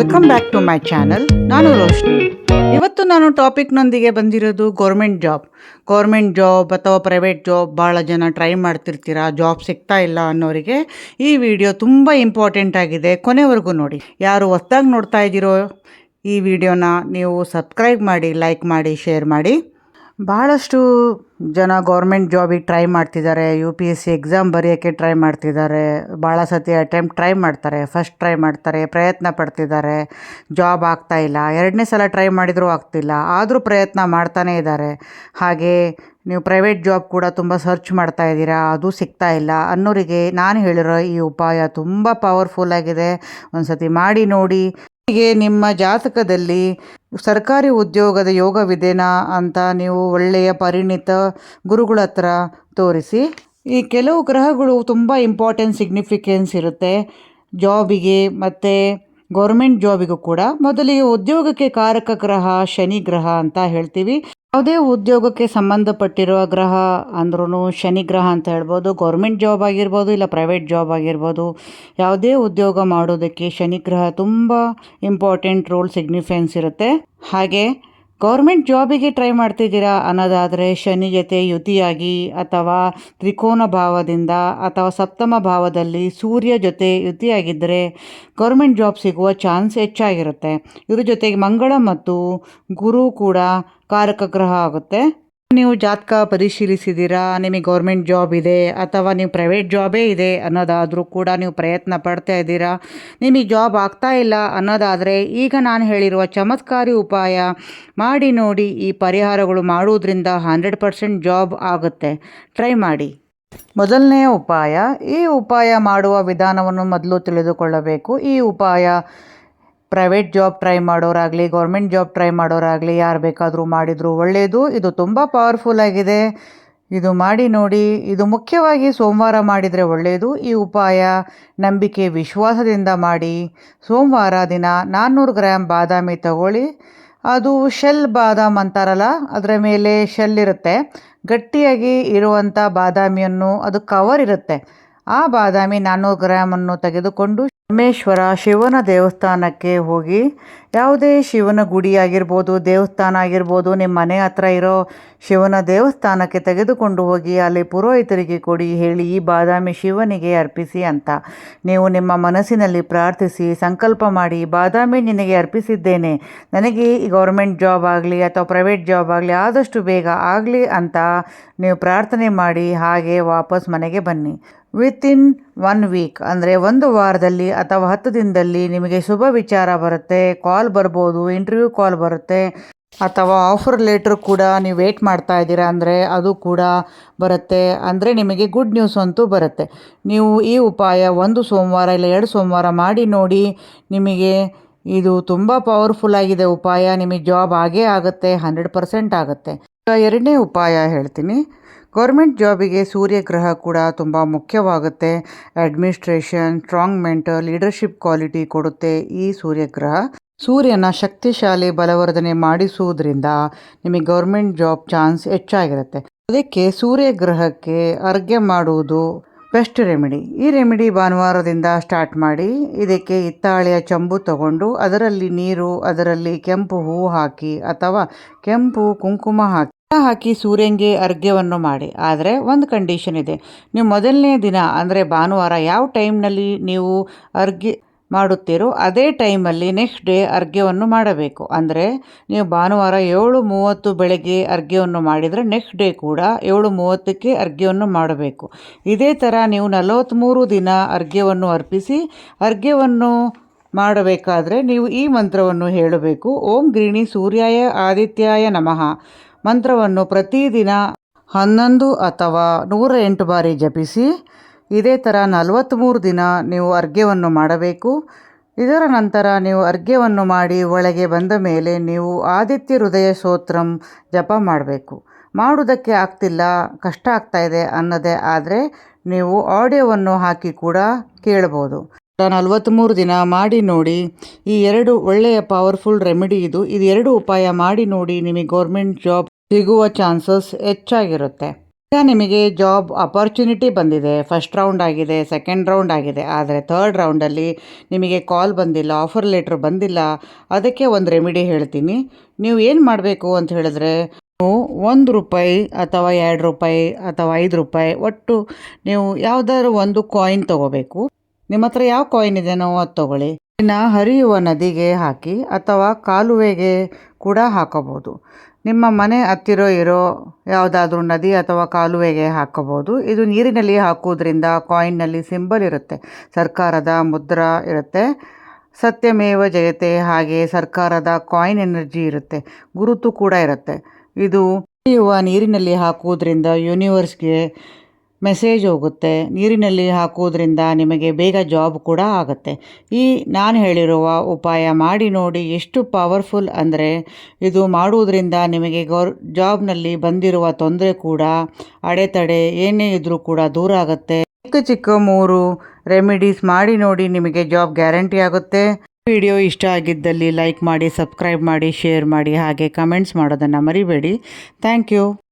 Welcome back to my channel. ನಾನು ರೋಶ್ನಿ. ಇವತ್ತು ನಾನು ಟಾಪಿಕ್ನೊಂದಿಗೆ ಬಂದಿರೋದು ಗೌರ್ಮೆಂಟ್ ಜಾಬ್ ಅಥವಾ ಪ್ರೈವೇಟ್ ಜಾಬ್. ಭಾಳ ಜನ ಟ್ರೈ ಮಾಡ್ತಿರ್ತೀರಾ, ಜಾಬ್ ಸಿಗ್ತಾ ಇಲ್ಲ ಅನ್ನೋರಿಗೆ ಈ ವಿಡಿಯೋ ತುಂಬ ಇಂಪಾರ್ಟೆಂಟ್ ಆಗಿದೆ. ಕೊನೆವರೆಗೂ ನೋಡಿ. ಯಾರು ಹೊಸ್ದಾಗಿ ನೋಡ್ತಾ ಇದ್ದೀರೋ ಈ ವಿಡಿಯೋನ ನೀವು ಸಬ್ಸ್ಕ್ರೈಬ್ ಮಾಡಿ, ಲೈಕ್ ಮಾಡಿ, ಶೇರ್ ಮಾಡಿ. ಭಾಳಷ್ಟು ಜನ ಗೌರ್ಮೆಂಟ್ ಜಾಬಿಗೆ ಟ್ರೈ ಮಾಡ್ತಿದ್ದಾರೆ, UPSC ಎಕ್ಸಾಮ್ ಬರೆಯೋಕ್ಕೆ ಟ್ರೈ ಮಾಡ್ತಿದ್ದಾರೆ, ಭಾಳ ಸತಿ ಟ್ರೈ ಮಾಡ್ತಾರೆ, ಫಸ್ಟ್ ಟ್ರೈ ಮಾಡ್ತಾರೆ, ಪ್ರಯತ್ನ ಪಡ್ತಿದ್ದಾರೆ, ಜಾಬ್ ಆಗ್ತಾಯಿಲ್ಲ. ಎರಡನೇ ಸಲ ಟ್ರೈ ಮಾಡಿದರೂ ಆಗ್ತಿಲ್ಲ, ಆದರೂ ಪ್ರಯತ್ನ ಮಾಡ್ತಾನೇ ಇದ್ದಾರೆ. ಹಾಗೆ ನೀವು ಪ್ರೈವೇಟ್ ಜಾಬ್ ಕೂಡ ತುಂಬ ಸರ್ಚ್ ಮಾಡ್ತಾ ಇದ್ದೀರಾ, ಅದು ಸಿಗ್ತಾ ಇಲ್ಲ ಅನ್ನೋರಿಗೆ ನಾನು ಹೇಳಿರೋ ಈ ಉಪಾಯ ತುಂಬ ಪವರ್ಫುಲ್ ಆಗಿದೆ. ಒಂದು ಸತಿ ಮಾಡಿ ನೋಡಿ. ಹೀಗೆ ನಿಮ್ಮ ಜಾತಕದಲ್ಲಿ ಸರ್ಕಾರಿ ಉದ್ಯೋಗದ ಯೋಗವಿದೆನಾ ಅಂತ ನೀವು ಒಳ್ಳೆಯ ಪರಿಣಿತ ಗುರುಗಳ ಹತ್ರ ತೋರಿಸಿ. ಈ ಕೆಲವು ಗ್ರಹಗಳು ತುಂಬ ಇಂಪಾರ್ಟೆಂಟ್ ಸಿಗ್ನಿಫಿಕೆನ್ಸ್ ಇರುತ್ತೆ ಜಾಬಿಗೆ ಮತ್ತು ಗೌರ್ಮೆಂಟ್ ಜಾಬಿಗೂ ಕೂಡ. ಮೊದಲಿಗೆ ಉದ್ಯೋಗಕ್ಕೆ ಕಾರಕ ಗ್ರಹ ಶನಿ ಗ್ರಹ ಅಂತ ಹೇಳ್ತೀವಿ. ಯಾವುದೇ ಉದ್ಯೋಗಕ್ಕೆ ಸಂಬಂಧಪಟ್ಟಿರುವ ಗ್ರಹ ಅಂದ್ರೂ ಶನಿ ಗ್ರಹ ಅಂತ ಹೇಳ್ಬೋದು. ಗೌರ್ಮೆಂಟ್ ಜಾಬ್ ಆಗಿರ್ಬೋದು, ಇಲ್ಲ ಪ್ರೈವೇಟ್ ಜಾಬ್ ಆಗಿರ್ಬೋದು, ಯಾವುದೇ ಉದ್ಯೋಗ ಮಾಡೋದಕ್ಕೆ ಶನಿ ಗ್ರಹ ತುಂಬ ಇಂಪಾರ್ಟೆಂಟ್ ರೋಲ್ ಸಿಗ್ನಿಫೆನ್ಸ್ ಇರುತ್ತೆ. ಹಾಗೆ ಗೌರ್ಮೆಂಟ್ ಜಾಬಿಗೆ ಟ್ರೈ ಮಾಡ್ತಿದ್ದೀರಾ ಅನ್ನೋದಾದರೆ ಶನಿ ಜೊತೆ ಯುತಿಯಾಗಿ ಅಥವಾ ತ್ರಿಕೋನ ಭಾವದಿಂದ ಅಥವಾ ಸಪ್ತಮ ಭಾವದಲ್ಲಿ ಸೂರ್ಯ ಜೊತೆ ಯುತಿಯಾಗಿದ್ದರೆ ಗೌರ್ಮೆಂಟ್ ಜಾಬ್ ಸಿಗುವ ಚಾನ್ಸ್ ಹೆಚ್ಚಾಗಿರುತ್ತೆ. ಇದ್ರ ಜೊತೆಗೆ ಮಂಗಳ ಮತ್ತು ಗುರು ಕೂಡ ಕಾರಕ ಗ್ರಹ ಆಗುತ್ತೆ. ನೀವು ಜಾತಕ ಪರಿಶೀಲಿಸಿದ್ದೀರಾ, ನಿಮಗೆ ಗೌರ್ಮೆಂಟ್ ಜಾಬ್ ಇದೆ ಅಥವಾ ನೀವು ಪ್ರೈವೇಟ್ ಜಾಬೇ ಇದೆ ಅನ್ನೋದಾದರೂ ಕೂಡ ನೀವು ಪ್ರಯತ್ನ ಪಡ್ತಾ ಇದ್ದೀರಾ, ನಿಮಗೆ ಜಾಬ್ ಆಗ್ತಾ ಇಲ್ಲ ಅನ್ನೋದಾದರೆ ಈಗ ನಾನು ಹೇಳಿರುವ ಚಮತ್ಕಾರಿ ಉಪಾಯ ಮಾಡಿ ನೋಡಿ. ಈ ಪರಿಹಾರಗಳು ಮಾಡುವುದರಿಂದ 100% ಜಾಬ್ ಆಗುತ್ತೆ. ಟ್ರೈ ಮಾಡಿ. ಮೊದಲನೆಯ ಉಪಾಯ. ಈ ಉಪಾಯ ಮಾಡುವ ವಿಧಾನವನ್ನು ಮೊದಲು ತಿಳಿದುಕೊಳ್ಳಬೇಕು. ಈ ಉಪಾಯ ಪ್ರೈವೇಟ್ ಜಾಬ್ ಟ್ರೈ ಮಾಡೋರಾಗಲಿ, ಗೌರ್ಮೆಂಟ್ ಜಾಬ್ ಟ್ರೈ ಮಾಡೋರಾಗಲಿ, ಯಾರು ಬೇಕಾದರೂ ಮಾಡಿದರೂ ಒಳ್ಳೆಯದು. ಇದು ತುಂಬ ಪವರ್ಫುಲ್ ಆಗಿದೆ. ಇದು ಮಾಡಿ ನೋಡಿ. ಇದು ಮುಖ್ಯವಾಗಿ ಸೋಮವಾರ ಮಾಡಿದರೆ ಒಳ್ಳೆಯದು. ಈ ಉಪಾಯ ನಂಬಿಕೆ ವಿಶ್ವಾಸದಿಂದ ಮಾಡಿ. ಸೋಮವಾರ ದಿನ 400 ಗ್ರಾಮ್ ಬಾದಾಮಿ ತಗೊಳ್ಳಿ. ಅದು ಶೆಲ್ ಬಾದಾಮ್ ಅಂತಾರಲ್ಲ, ಅದರ ಮೇಲೆ ಶೆಲ್ ಇರುತ್ತೆ. ಗಟ್ಟಿಯಾಗಿ ಇರುವಂಥ ಬಾದಾಮಿಯನ್ನು, ಅದು ಕವರ್ ಇರುತ್ತೆ, ಆ ಬಾದಾಮಿ 400 ಗ್ರಾಮನ್ನು ತೆಗೆದುಕೊಂಡು ಪರಮೇಶ್ವರ ಶಿವನ ದೇವಸ್ಥಾನಕ್ಕೆ ಹೋಗಿ, ಯಾವುದೇ ಶಿವನ ಗುಡಿ ಆಗಿರ್ಬೋದು, ದೇವಸ್ಥಾನ ಆಗಿರ್ಬೋದು, ನಿಮ್ಮ ಮನೆ ಹತ್ರ ಇರೋ ಶಿವನ ದೇವಸ್ಥಾನಕ್ಕೆ ತೆಗೆದುಕೊಂಡು ಹೋಗಿ ಅಲ್ಲಿ ಪುರೋಹಿತರಿಗೆ ಕೊಡಿ. ಹೇಳಿ ಈ ಬಾದಾಮಿ ಶಿವನಿಗೆ ಅರ್ಪಿಸಿ ಅಂತ ನೀವು ನಿಮ್ಮ ಮನಸ್ಸಿನಲ್ಲಿ ಪ್ರಾರ್ಥಿಸಿ ಸಂಕಲ್ಪ ಮಾಡಿ, ಬಾದಾಮಿ ನಿನಗೆ ಅರ್ಪಿಸಿದ್ದೇನೆ, ನನಗೆ ಈ ಗೌರ್ಮೆಂಟ್ ಜಾಬ್ ಆಗಲಿ ಅಥವಾ ಪ್ರೈವೇಟ್ ಜಾಬ್ ಆಗಲಿ ಆದಷ್ಟು ಬೇಗ ಆಗಲಿ ಅಂತ ನೀವು ಪ್ರಾರ್ಥನೆ ಮಾಡಿ ಹಾಗೆ ವಾಪಸ್ ಮನೆಗೆ ಬನ್ನಿ. ವಿತಿನ್ 1 ವೀಕ್ ಅಂದರೆ 1 ವಾರದಲ್ಲಿ ಅಥವಾ 10 ದಿನದಲ್ಲಿ ನಿಮಗೆ ಶುಭ ವಿಚಾರ ಬರುತ್ತೆ. ಕಾಲ್ ಬರ್ಬೋದು, ಇಂಟರ್ವ್ಯೂ ಕಾಲ್ ಬರುತ್ತೆ, ಅಥವಾ ಆಫರ್ ಲೆಟ್ರ್ ಕೂಡ ನೀವು ವೇಟ್ ಮಾಡ್ತಾ ಇದ್ದೀರಾ ಅಂದರೆ ಅದು ಕೂಡ ಬರುತ್ತೆ. ಅಂದರೆ ನಿಮಗೆ ಗುಡ್ ನ್ಯೂಸ್ ಅಂತೂ ಬರುತ್ತೆ. ನೀವು ಈ ಉಪಾಯ 1 ಸೋಮವಾರ ಇಲ್ಲ 2 ಸೋಮವಾರ ಮಾಡಿ ನೋಡಿ. ನಿಮಗೆ ಇದು ತುಂಬ ಪವರ್ಫುಲ್ ಆಗಿದೆ ಉಪಾಯ. ನಿಮಗೆ ಜಾಬ್ ಆಗೇ ಆಗುತ್ತೆ, 100% ಆಗುತ್ತೆ. ಈಗ ಎರಡನೇ ಉಪಾಯ ಹೇಳ್ತೀನಿ. ಗೌರ್ಮೆಂಟ್ ಜಾಬಿಗೆ ಸೂರ್ಯ ಗ್ರಹ ಕೂಡ ತುಂಬ ಮುಖ್ಯವಾಗುತ್ತೆ. Administration, strong mental, leadership quality ಕೊಡುತ್ತೆ ಈ ಸೂರ್ಯಗ್ರಹ. ಸೂರ್ಯನ ಶಕ್ತಿಶಾಲಿ ಬಲವರ್ಧನೆ ಮಾಡಿಸುವುದರಿಂದ ನಿಮಗೆ ಗೌರ್ಮೆಂಟ್ ಜಾಬ್ ಚಾನ್ಸ್ ಹೆಚ್ಚಾಗಿರುತ್ತೆ. ಅದಕ್ಕೆ ಸೂರ್ಯ ಗ್ರಹಕ್ಕೆ ಅರ್ಘ್ಯ ಮಾಡುವುದು ಬೆಸ್ಟ್ ರೆಮಿಡಿ. ಈ ರೆಮಿಡಿ ಭಾನುವಾರದಿಂದ ಸ್ಟಾರ್ಟ್ ಮಾಡಿ. ಇದಕ್ಕೆ ಹಿತ್ತಾಳೆಯ ಚಂಬು ತಗೊಂಡು ಅದರಲ್ಲಿ ನೀರು, ಅದರಲ್ಲಿ ಕೆಂಪು ಹೂವು ಹಾಕಿ ಅಥವಾ ಕೆಂಪು ಕುಂಕುಮ ಹಾಕಿ ಸೂರ್ಯನಿಗೆ ಅರ್ಘ್ಯವನ್ನು ಮಾಡಿ. ಆದರೆ ಒಂದು ಕಂಡೀಷನ್ ಇದೆ. ನೀವು ಮೊದಲನೇ ದಿನ ಅಂದರೆ ಭಾನುವಾರ ಯಾವ ಟೈಮ್ನಲ್ಲಿ ನೀವು ಅರ್ಘ್ಯ ಮಾಡುತ್ತೀರೋ ಅದೇ ಟೈಮಲ್ಲಿ ನೆಕ್ಸ್ಟ್ ಡೇ ಅರ್ಘ್ಯವನ್ನು ಮಾಡಬೇಕು. ಅಂದರೆ ನೀವು ಭಾನುವಾರ 7:30 ಬೆಳಗ್ಗೆ ಅರ್ಘ್ಯವನ್ನು ಮಾಡಿದರೆ ನೆಕ್ಸ್ಟ್ ಡೇ ಕೂಡ 7:30ಕ್ಕೆ ಅರ್ಘ್ಯವನ್ನು ಮಾಡಬೇಕು. ಇದೇ ಥರ ನೀವು 43 ದಿನ ಅರ್ಘ್ಯವನ್ನು ಅರ್ಪಿಸಿ. ಅರ್ಘ್ಯವನ್ನು ಮಾಡಬೇಕಾದ್ರೆ ನೀವು ಈ ಮಂತ್ರವನ್ನು ಹೇಳಬೇಕು. ಓಂ ಗ್ರೀಣಿ ಸೂರ್ಯಾಯ ಆದಿತ್ಯಾಯ ನಮಃ ಮಂತ್ರವನ್ನು ಪ್ರತಿದಿನ 11 ಅಥವಾ 108 ಬಾರಿ ಜಪಿಸಿ. ಇದೇ ಥರ 43 ದಿನ ನೀವು ಅರ್ಘ್ಯವನ್ನು ಮಾಡಬೇಕು. ಇದರ ನಂತರ ನೀವು ಅರ್ಘ್ಯವನ್ನು ಮಾಡಿ ಒಳಗೆ ಬಂದ ಮೇಲೆ ನೀವು ಆದಿತ್ಯ ಹೃದಯ ಸ್ತೋತ್ರಂ ಜಪ ಮಾಡಬೇಕು. ಮಾಡೋದಕ್ಕೆ ಆಗ್ತಿಲ್ಲ, ಕಷ್ಟ ಆಗ್ತಾಯಿದೆ ಅನ್ನೋದೇ ಆದರೆ ನೀವು ಆಡಿಯೋವನ್ನು ಹಾಕಿ ಕೂಡ ಕೇಳ್ಬೋದು. 43 ದಿನ ಮಾಡಿ ನೋಡಿ. ಈ 2 ಒಳ್ಳೆಯ ಪವರ್ಫುಲ್ ರೆಮಿಡಿ ಇದು 2 ಉಪಾಯ ಮಾಡಿ ನೋಡಿ. ನಿಮಗೆ ಗೌರ್ಮೆಂಟ್ ಜಾಬ್ ಸಿಗುವ ಚಾನ್ಸಸ್ ಹೆಚ್ಚಾಗಿರುತ್ತೆ. ಈಗ ನಿಮಗೆ ಜಾಬ್ ಅಪರ್ಚುನಿಟಿ ಬಂದಿದೆ, ಫಸ್ಟ್ ರೌಂಡ್ ಆಗಿದೆ, ಸೆಕೆಂಡ್ ರೌಂಡ್ ಆಗಿದೆ, ಆದರೆ ಥರ್ಡ್ ರೌಂಡಲ್ಲಿ ನಿಮಗೆ ಕಾಲ್ ಬಂದಿಲ್ಲ, ಆಫರ್ ಲೆಟ್ರ್ ಬಂದಿಲ್ಲ. ಅದಕ್ಕೆ ಒಂದು ರೆಮಿಡಿ ಹೇಳ್ತೀನಿ. ನೀವು ಏನು ಮಾಡಬೇಕು ಅಂತ ಹೇಳಿದ್ರೆ, ನೀವು ₹1 ಅಥವಾ ₹2 ಅಥವಾ ₹5 ಒಟ್ಟು ನೀವು ಯಾವುದಾದ್ರು ಒಂದು ಕಾಯಿನ್ ತೊಗೋಬೇಕು. ನಿಮ್ಮ ಹತ್ರ ಯಾವ ಕಾಯಿನ್ ಇದೆಯೋ ಅದು ತೊಗೊಳ್ಳಿ. ಇದನ್ನು ಹರಿಯುವ ನದಿಗೆ ಹಾಕಿ ಅಥವಾ ಕಾಲುವೆಗೆ ಕೂಡ ಹಾಕೋಬೋದು. ನಿಮ್ಮ ಮನೆ ಹತ್ತಿರ ಇರೋ ಯಾವುದಾದ್ರೂ ನದಿ ಅಥವಾ ಕಾಲುವೆಗೆ ಹಾಕೋಬೋದು. ಇದು ನೀರಿನಲ್ಲಿ ಹಾಕೋದ್ರಿಂದ ಕಾಯಿನ್ನಲ್ಲಿ ಸಿಂಬಲ್ ಇರುತ್ತೆ, ಸರ್ಕಾರದ ಮುದ್ರಾ ಇರುತ್ತೆ, ಸತ್ಯಮೇವ ಜಯತೆ. ಹಾಗೆ ಸರ್ಕಾರದ ಕಾಯಿನ್ ಎನರ್ಜಿ ಇರುತ್ತೆ, ಗುರುತು ಕೂಡ ಇರುತ್ತೆ. ಇದು ಹರಿಯುವ ನೀರಿನಲ್ಲಿ ಹಾಕೋದ್ರಿಂದ ಯೂನಿವರ್ಸ್ಗೆ ಮೆಸೇಜ್ ಹೋಗುತ್ತೆ. ನೀರಿನಲ್ಲಿ ಹಾಕೋದ್ರಿಂದ ನಿಮಗೆ ಬೇಗ ಜಾಬ್ ಕೂಡ ಆಗುತ್ತೆ. ಈ ನಾನು ಹೇಳಿರುವ ಉಪಾಯ ಮಾಡಿ ನೋಡಿ, ಎಷ್ಟು ಪವರ್ಫುಲ್ ಅಂದರೆ ಇದು ಮಾಡುವುದರಿಂದ ನಿಮಗೆ ಜಾಬ್ನಲ್ಲಿ ಬಂದಿರುವ ತೊಂದರೆ ಕೂಡ, ಅಡೆತಡೆ ಏನೇ ಇದ್ದರೂ ಕೂಡ ದೂರ ಆಗುತ್ತೆ. ಚಿಕ್ಕ ಚಿಕ್ಕ 3 ರೆಮಿಡೀಸ್ ಮಾಡಿ ನೋಡಿ, ನಿಮಗೆ ಜಾಬ್ ಗ್ಯಾರಂಟಿ ಆಗುತ್ತೆ. ವಿಡಿಯೋ ಇಷ್ಟ ಆಗಿದ್ದಲ್ಲಿ ಲೈಕ್ ಮಾಡಿ, ಸಬ್ಸ್ಕ್ರೈಬ್ ಮಾಡಿ, ಶೇರ್ ಮಾಡಿ, ಹಾಗೆ ಕಮೆಂಟ್ಸ್ ಮಾಡೋದನ್ನು ಮರಿಬೇಡಿ. Thank you.